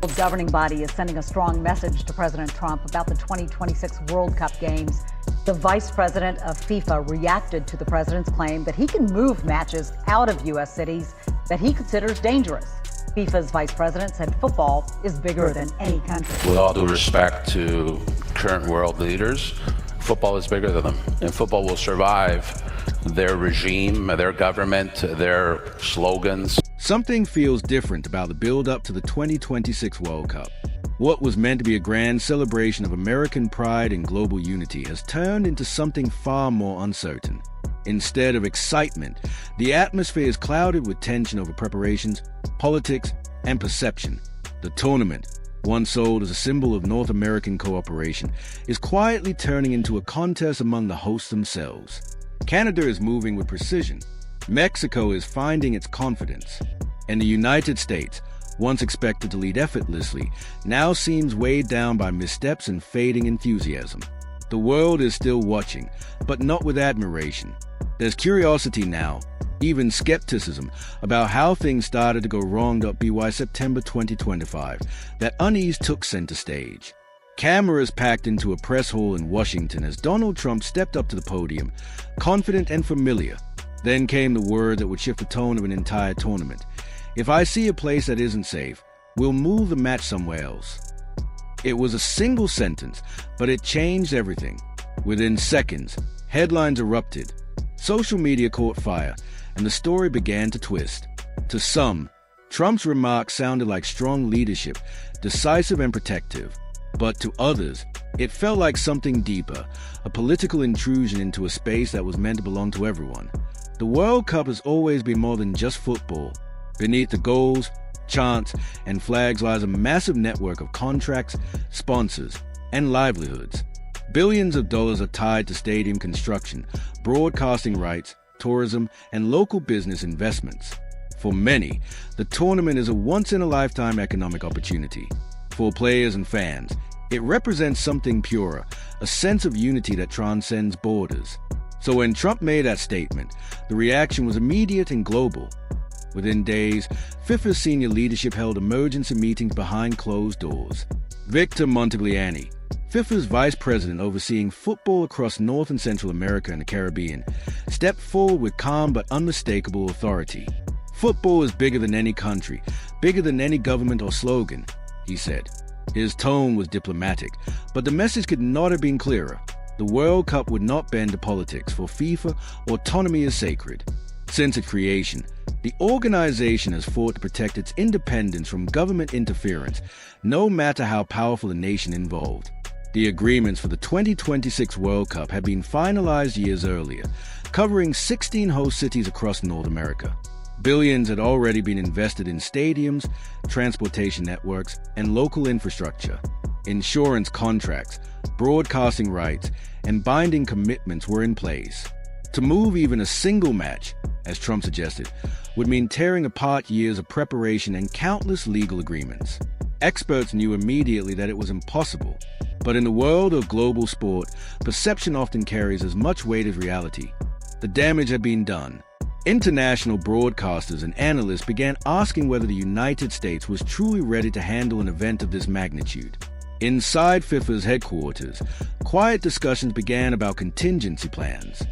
The governing body is sending a strong message to President Trump about the 2026 World Cup games. The vice president of FIFA reacted to the president's claim that he can move matches out of U.S. cities that he considers dangerous. FIFA's vice president said football is bigger than any country. With all due respect to current world leaders, football is bigger than them, and football will survive their regime, their government, their slogans. Something feels different about the build-up to the 2026 World Cup. What was meant to be a grand celebration of American pride and global unity has turned into something far more uncertain. Instead of excitement, the atmosphere is clouded with tension over preparations, politics, and perception. The tournament, once sold as a symbol of North American cooperation, is quietly turning into a contest among the hosts themselves. Canada is moving with precision. Mexico is finding its confidence. And the United States, once expected to lead effortlessly, now seems weighed down by missteps and fading enthusiasm. The world is still watching, but not with admiration. There's curiosity now, even skepticism, about how things started to go wrong. By September 2025, that unease took center stage. Cameras packed into a press hall in Washington as Donald Trump stepped up to the podium, confident and familiar. Then came the word that would shift the tone of an entire tournament. If I see a place that isn't safe, we'll move the match somewhere else. It was a single sentence, but it changed everything. Within seconds, headlines erupted. Social media caught fire, and the story began to twist. To some, Trump's remarks sounded like strong leadership, decisive and protective. But to others, it felt like something deeper, a political intrusion into a space that was meant to belong to everyone. The World Cup has always been more than just football. Beneath the goals, chants, and flags lies a massive network of contracts, sponsors, and livelihoods. Billions of dollars are tied to stadium construction, broadcasting rights, tourism, and local business investments. For many, the tournament is a once-in-a-lifetime economic opportunity. For players and fans, it represents something purer, a sense of unity that transcends borders. So when Trump made that statement, the reaction was immediate and global. Within days, FIFA's senior leadership held emergency meetings behind closed doors. Victor Montagliani, FIFA's vice president overseeing football across North and Central America and the Caribbean, stepped forward with calm but unmistakable authority. Football is bigger than any country, bigger than any government or slogan, he said. His tone was diplomatic, but the message could not have been clearer. The World Cup would not bend to politics. For FIFA, autonomy is sacred. Since its creation, the organization has fought to protect its independence from government interference, no matter how powerful the nation involved. The agreements for the 2026 World Cup had been finalized years earlier, covering 16 host cities across North America. Billions had already been invested in stadiums, transportation networks, and local infrastructure. Insurance contracts, broadcasting rights, and binding commitments were in place. To move even a single match, as Trump suggested, would mean tearing apart years of preparation and countless legal agreements. Experts knew immediately that it was impossible, but in the world of global sport, perception often carries as much weight as reality. The damage had been done. International broadcasters and analysts began asking whether the United States was truly ready to handle an event of this magnitude. Inside FIFA's headquarters, quiet discussions began about contingency plans.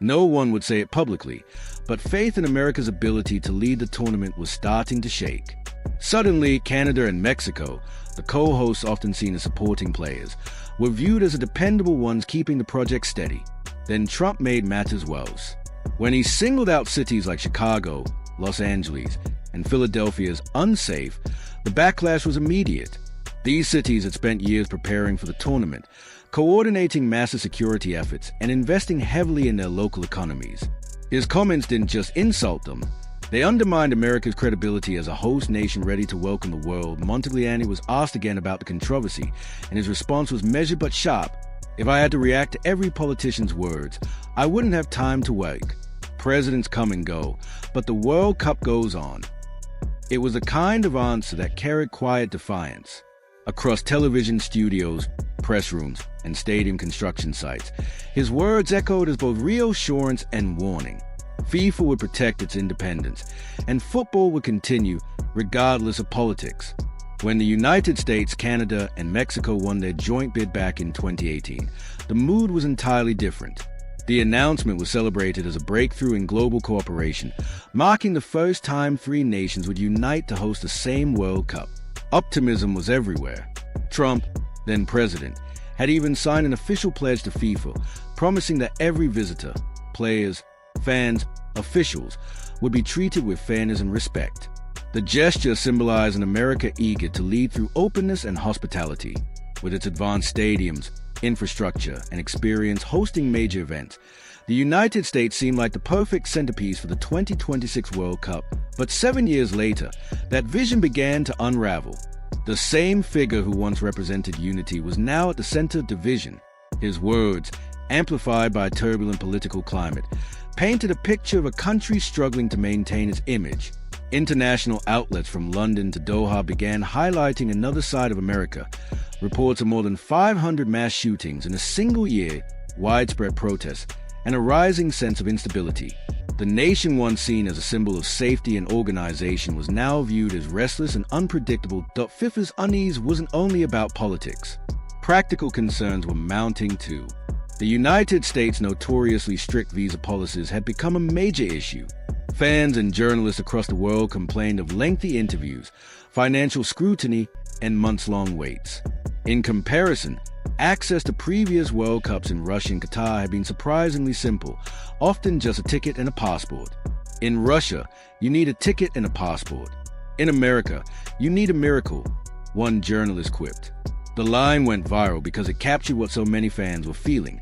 No one would say it publicly, but faith in America's ability to lead the tournament was starting to shake. Suddenly, Canada and Mexico, the co-hosts often seen as supporting players, were viewed as the dependable ones keeping the project steady. Then Trump made matters worse. When he singled out cities like Chicago, Los Angeles, and Philadelphia as unsafe, the backlash was immediate. These cities had spent years preparing for the tournament, coordinating massive security efforts and investing heavily in their local economies. His comments didn't just insult them, they undermined America's credibility as a host nation ready to welcome the world. Montagliani was asked again about the controversy, and his response was measured but sharp. If I had to react to every politician's words, I wouldn't have time to wait. Presidents come and go, but the World Cup goes on. It was a kind of answer that carried quiet defiance. Across television studios, press rooms, and stadium construction sites, his words echoed as both reassurance and warning. FIFA would protect its independence, and football would continue regardless of politics. When the United States, Canada, and Mexico won their joint bid back in 2018, the mood was entirely different. The announcement was celebrated as a breakthrough in global cooperation, marking the first time three nations would unite to host the same World Cup. Optimism was everywhere. Trump, then president, had even signed an official pledge to FIFA, promising that every visitor, players, fans, officials, would be treated with fairness and respect. The gesture symbolized an America eager to lead through openness and hospitality. With its advanced stadiums, infrastructure, and experience hosting major events, the United States seemed like the perfect centerpiece for the 2026 World Cup. But 7 years later, that vision began to unravel. The same figure who once represented unity was now at the center of division. His words, amplified by a turbulent political climate, painted a picture of a country struggling to maintain its image. International outlets from London to Doha began highlighting another side of America. Reports of more than 500 mass shootings in a single year, widespread protests, and a rising sense of instability. The nation once seen as a symbol of safety and organization was now viewed as restless and unpredictable. FIFA's unease wasn't only about politics. Practical concerns were mounting too. The United States' notoriously strict visa policies had become a major issue. Fans and journalists across the world complained of lengthy interviews, financial scrutiny, and months-long waits. In comparison, access to previous World Cups in Russia and Qatar had been surprisingly simple, often just a ticket and a passport. In Russia, you need a ticket and a passport. In America, you need a miracle, one journalist quipped. The line went viral because it captured what so many fans were feeling,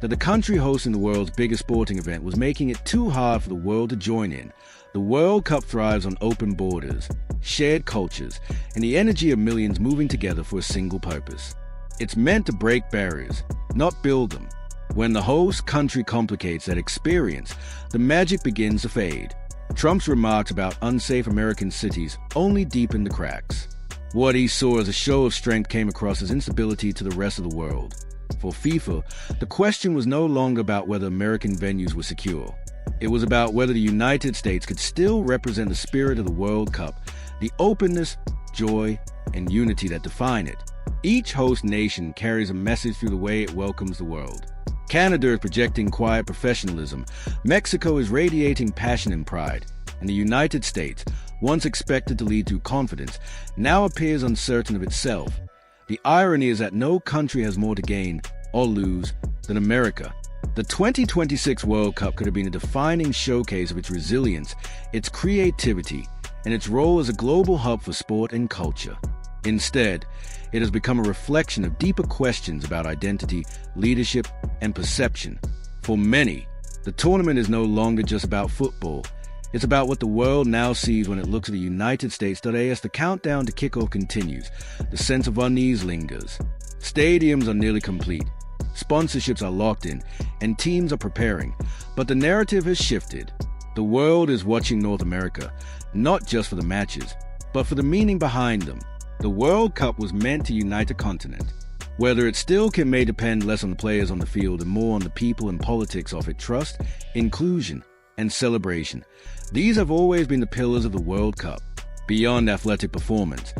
that the country hosting the world's biggest sporting event was making it too hard for the world to join in. The World Cup thrives on open borders, shared cultures, and the energy of millions moving together for a single purpose. It's meant to break barriers, not build them. When the host country complicates that experience, the magic begins to fade. Trump's remarks about unsafe American cities only deepened the cracks. What he saw as a show of strength came across as instability to the rest of the world. For FIFA, the question was no longer about whether American venues were secure. It was about whether the United States could still represent the spirit of the World Cup, the openness, joy, and unity that define it. Each host nation carries a message through the way it welcomes the world. Canada is projecting quiet professionalism, Mexico is radiating passion and pride, and the United States, once expected to lead through confidence, now appears uncertain of itself. The irony is that no country has more to gain or lose than America. The 2026 World Cup could have been a defining showcase of its resilience, its creativity, and its role as a global hub for sport and culture. Instead, it has become a reflection of deeper questions about identity, leadership, and perception. For many, the tournament is no longer just about football. It's about what the world now sees when it looks at the United States. As the countdown to kickoff continues, the sense of unease lingers. Stadiums are nearly complete, sponsorships are locked in, and teams are preparing. But the narrative has shifted. The world is watching North America, not just for the matches, but for the meaning behind them. The World Cup was meant to unite a continent. Whether it still may depend less on the players on the field and more on the people and politics of it. Trust, inclusion, and celebration. These have always been the pillars of the World Cup. Beyond athletic performance,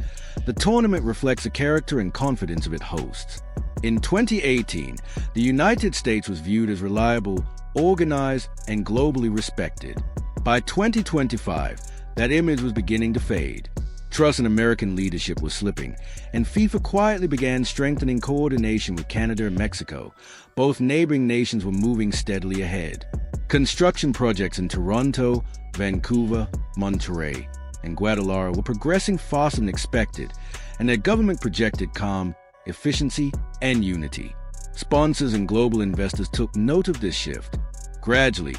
the tournament reflects the character and confidence of its hosts. In 2018, the United States was viewed as reliable, organized, and globally respected. By 2025, that image was beginning to fade. Trust in American leadership was slipping, and FIFA quietly began strengthening coordination with Canada and Mexico. Both neighboring nations were moving steadily ahead. Construction projects in Toronto, Vancouver, Monterrey, and Guadalajara were progressing faster than expected, and their government projected calm, efficiency, and unity. Sponsors and global investors took note of this shift. Gradually,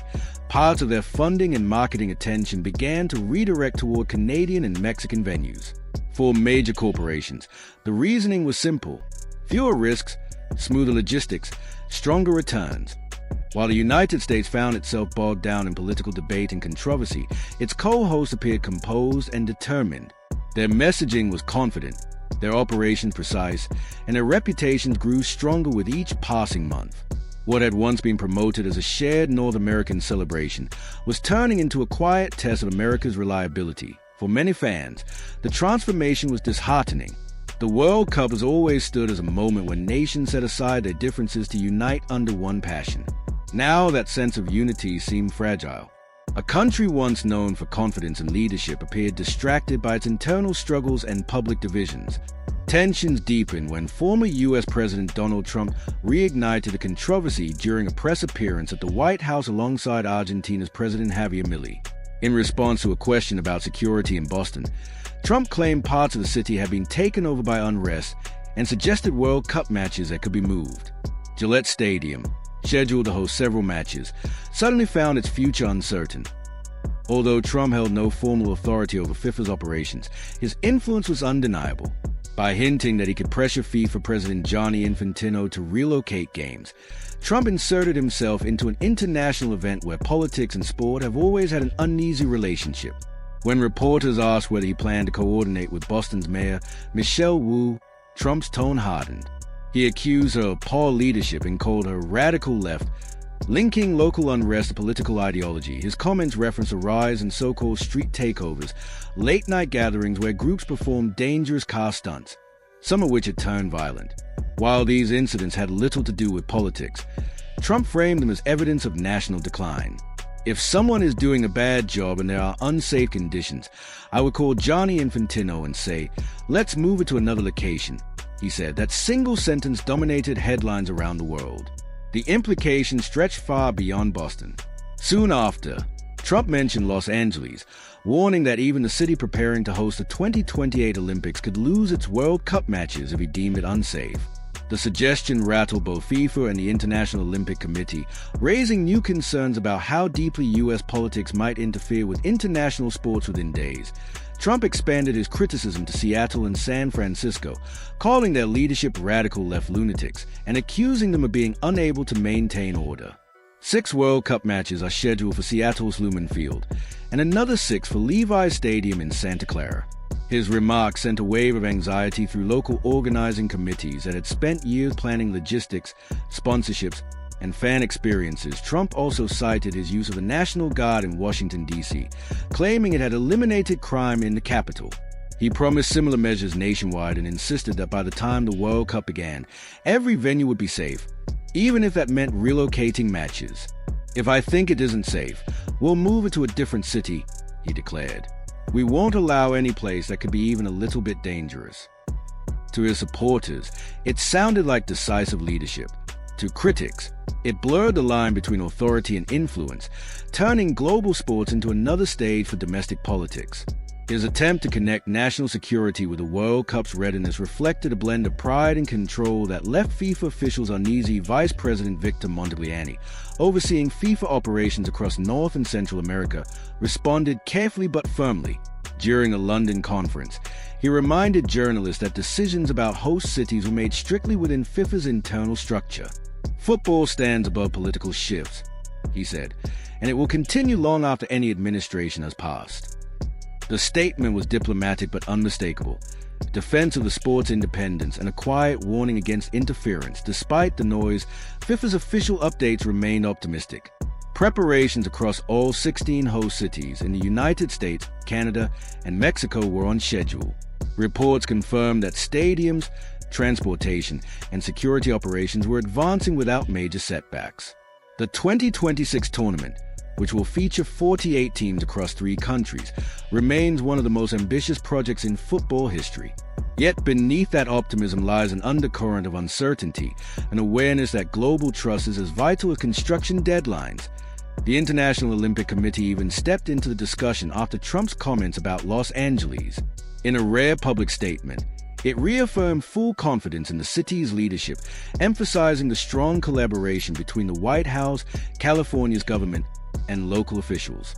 parts of their funding and marketing attention began to redirect toward Canadian and Mexican venues. For major corporations, the reasoning was simple: fewer risks, smoother logistics, stronger returns. While the United States found itself bogged down in political debate and controversy, its co-hosts appeared composed and determined. Their messaging was confident, their operations precise, and their reputations grew stronger with each passing month. What had once been promoted as a shared North American celebration was turning into a quiet test of America's reliability. For For many fans, the transformation was disheartening. The World Cup has always stood as a moment when nations set aside their differences to unite under one passion. Now that sense of unity seemed fragile. A country once known for confidence and leadership appeared distracted by its internal struggles and public divisions. Tensions deepened when former U.S. President Donald Trump reignited the controversy during a press appearance at the White House alongside Argentina's President Javier Milei. In response to a question about security in Boston, Trump claimed parts of the city had been taken over by unrest and suggested World Cup matches that could be moved. Gillette Stadium, scheduled to host several matches, suddenly found its future uncertain. Although Trump held no formal authority over FIFA's operations, his influence was undeniable. By hinting that he could pressure FIFA President Gianni Infantino to relocate games, Trump inserted himself into an international event where politics and sport have always had an uneasy relationship. When reporters asked whether he planned to coordinate with Boston's mayor, Michelle Wu, Trump's tone hardened. He accused her of poor leadership and called her radical left. Linking local unrest to political ideology, his comments referenced a rise in so-called street takeovers, late-night gatherings where groups performed dangerous car stunts, some of which had turned violent. While these incidents had little to do with politics, Trump framed them as evidence of national decline. If someone is doing a bad job and there are unsafe conditions, I would call Gianni Infantino and say, "Let's move it to another location," he said. That single sentence dominated headlines around the world. The implications stretched far beyond Boston. Soon after, Trump mentioned Los Angeles, warning that even the city preparing to host the 2028 Olympics could lose its World Cup matches if he deemed it unsafe. The suggestion rattled both FIFA and the International Olympic Committee, raising new concerns about how deeply U.S. politics might interfere with international sports within days. Trump expanded his criticism to Seattle and San Francisco, calling their leadership radical left lunatics and accusing them of being unable to maintain order. 6 World Cup matches are scheduled for Seattle's Lumen Field, and another 6 for Levi's Stadium in Santa Clara. His remarks sent a wave of anxiety through local organizing committees that had spent years planning logistics, sponsorships, and fan experiences. Trump also cited his use of the National Guard in Washington, D.C., claiming it had eliminated crime in the capital. He promised similar measures nationwide and insisted that by the time the World Cup began, every venue would be safe, even if that meant relocating matches. "If I think it isn't safe, we'll move it to a different city," he declared. "We won't allow any place that could be even a little bit dangerous." To his supporters, it sounded like decisive leadership. To critics, it blurred the line between authority and influence, turning global sports into another stage for domestic politics. His attempt to connect national security with the World Cup's readiness reflected a blend of pride and control that left FIFA officials uneasy. Vice President Victor Montagliani, overseeing FIFA operations across North and Central America, responded carefully but firmly. During a London conference, he reminded journalists that decisions about host cities were made strictly within FIFA's internal structure. "Football stands above political shifts," he said, "and it will continue long after any administration has passed." The statement was diplomatic but unmistakable, defense of the sport's independence and a quiet warning against interference. Despite the noise, FIFA's official updates remained optimistic. Preparations across all 16 host cities in the United States, Canada, and Mexico were on schedule. Reports confirmed that stadiums, transportation, and security operations were advancing without major setbacks. The 2026 tournament, which will feature 48 teams across 3 countries, remains one of the most ambitious projects in football history. Yet beneath that optimism lies an undercurrent of uncertainty, an awareness that global trust is as vital as construction deadlines. The International Olympic Committee even stepped into the discussion after Trump's comments about Los Angeles. In a rare public statement, it reaffirmed full confidence in the city's leadership, emphasizing the strong collaboration between the White House, California's government, and local officials.